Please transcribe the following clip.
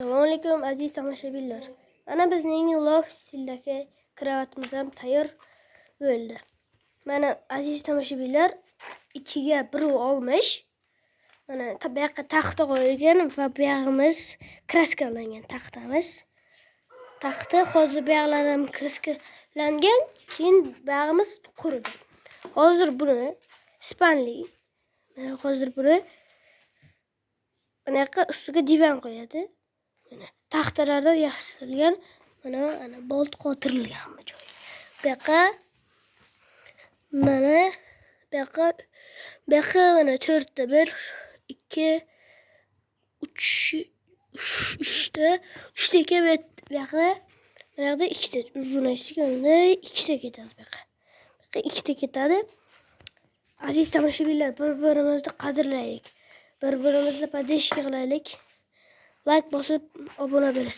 Assalomu alaykum aziz tomoshabinlar. Mana bizning loft stildagi kravatimiz ham tayyor bo'ldi. Mana aziz tomoshabinlar, ikkiga bir olmish. Mana bu yoqqa taxta qo'yilgan va bu yog'imiz kraskalangan taxtamiz. Taxta hozir bu yoqlar ham kraskalangan, keyin bu yog'imiz quridi. Hozir buni spanli. Hozir buni mana yoqqa ustiga divan qo'yadi. Mana taxtalardan yasalgan, ana bolt qotirilgan bu joy. Bu yoqqa mana bu yoqqa mana 4 ta 1 2 3 ta ekan bu yoqqa 2 ta uzun eshiganda 2 ta ketadi bu yoqqa. Bu yoqqa 2 ta ketadi. Aziz tomoshabinlar, bir-birimizni qadrlaylik. Bir-birimizni podдержка qilaylik. Like bosib obuna bo'lasiz.